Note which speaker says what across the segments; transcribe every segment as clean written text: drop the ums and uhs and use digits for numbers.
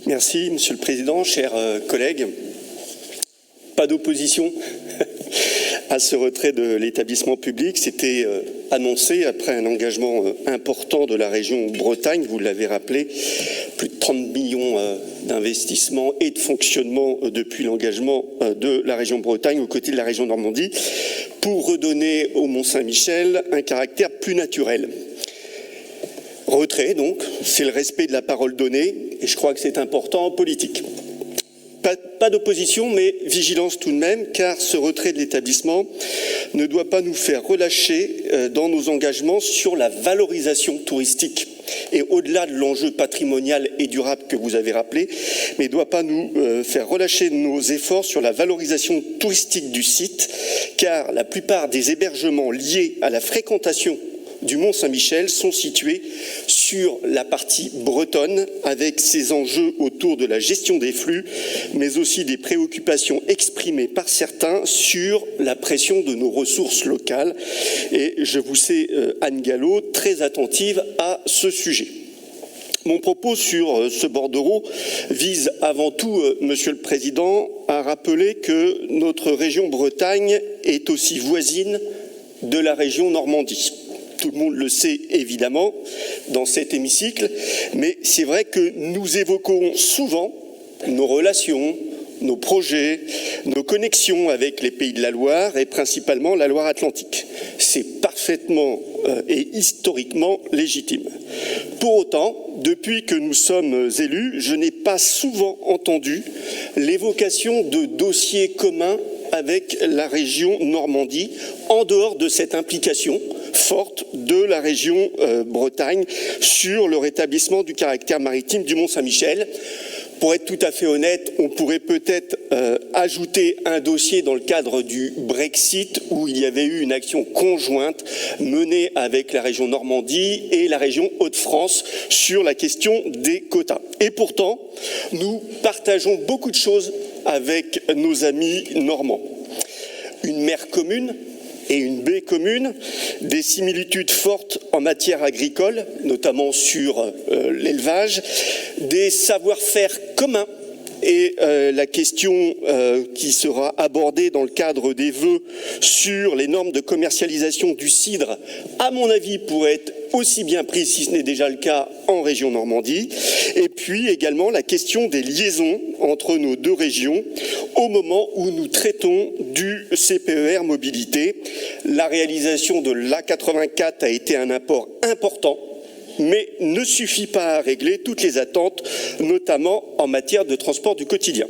Speaker 1: Merci, Monsieur le Président, chers collègues. Pas d'opposition à ce retrait de l'établissement public. C'était annoncé après un engagement important de la région Bretagne, vous l'avez rappelé, plus de 30 millions d'investissements et de fonctionnement depuis l'engagement de la région Bretagne aux côtés de la région Normandie pour redonner au Mont-Saint-Michel un caractère plus naturel. Retrait, donc, c'est le respect de la parole donnée, et je crois que c'est important en politique. Pas d'opposition, mais vigilance tout de même, car ce retrait de l'établissement ne doit pas nous faire relâcher dans nos engagements sur la valorisation touristique. Et au-delà de l'enjeu patrimonial et durable que vous avez rappelé, mais ne doit pas nous faire relâcher nos efforts sur la valorisation touristique du site, car la plupart des hébergements liés à la fréquentation du Mont-Saint-Michel sont situés sur la partie bretonne avec ses enjeux autour de la gestion des flux, mais aussi des préoccupations exprimées par certains sur la pression de nos ressources locales. Et je vous sais, Anne Gallo, très attentive à ce sujet. Mon propos sur ce bordereau vise avant tout, Monsieur le Président, à rappeler que notre région Bretagne est aussi voisine de la région Normandie. Tout le monde le sait évidemment dans cet hémicycle, mais c'est vrai que nous évoquons souvent nos relations, nos projets, nos connexions avec les pays de la Loire et principalement la Loire-Atlantique. C'est parfaitement et historiquement légitime. Pour autant, depuis que nous sommes élus, je n'ai pas souvent entendu l'évocation de dossiers communs avec la région Normandie, en dehors de cette implication forte de la région Bretagne sur le rétablissement du caractère maritime du Mont-Saint-Michel. Pour être tout à fait honnête, on pourrait peut-être ajouter un dossier dans le cadre du Brexit où il y avait eu une action conjointe menée avec la région Normandie et la région Hauts-de-France sur la question des quotas. Et pourtant, nous partageons beaucoup de choses avec nos amis normands. Une mer commune et une baie commune, des similitudes fortes en matière agricole, notamment sur l'élevage, des savoir-faire communs et la question qui sera abordée dans le cadre des vœux sur les normes de commercialisation du cidre, à mon avis, pourrait être aussi bien prise, si ce n'est déjà le cas, en région Normandie. Et puis également la question des liaisons entre nos deux régions au moment où nous traitons du CPER mobilité. La réalisation de l'A84 a été un apport important, mais ne suffit pas à régler toutes les attentes, notamment en matière de transport du quotidien.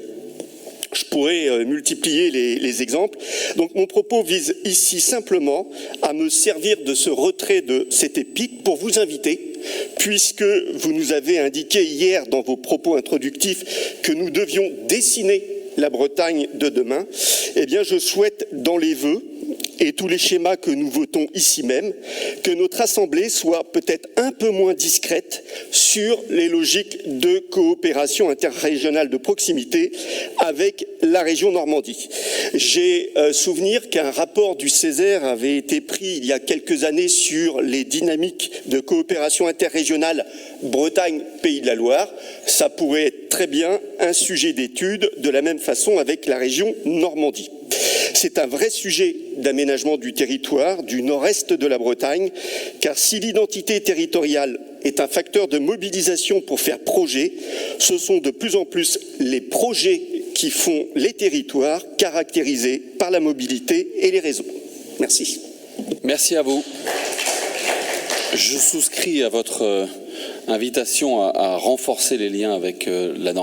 Speaker 1: Je pourrais multiplier les exemples. Donc mon propos vise ici simplement à me servir de ce retrait de cet EPIC pour vous inviter, puisque vous nous avez indiqué hier dans vos propos introductifs que nous devions dessiner la Bretagne de demain. Eh bien, je souhaite, dans les vœux et tous les schémas que nous votons ici même, que notre Assemblée soit peut-être un peu moins discrète sur les logiques de coopération interrégionale de proximité avec la région Normandie. J'ai souvenir qu'un rapport du Césaire avait été pris il y a quelques années sur les dynamiques de coopération interrégionale Bretagne-Pays de la Loire. Ça pourrait être très bien un sujet d'étude de la même façon avec la région Normandie. C'est un vrai sujet d'aménagement du territoire du nord-est de la Bretagne, car si l'identité territoriale est un facteur de mobilisation pour faire projet, ce sont de plus en plus les projets qui font les territoires caractérisés par la mobilité et les réseaux. Merci.
Speaker 2: Merci à vous. Je souscris à votre invitation à renforcer les liens avec la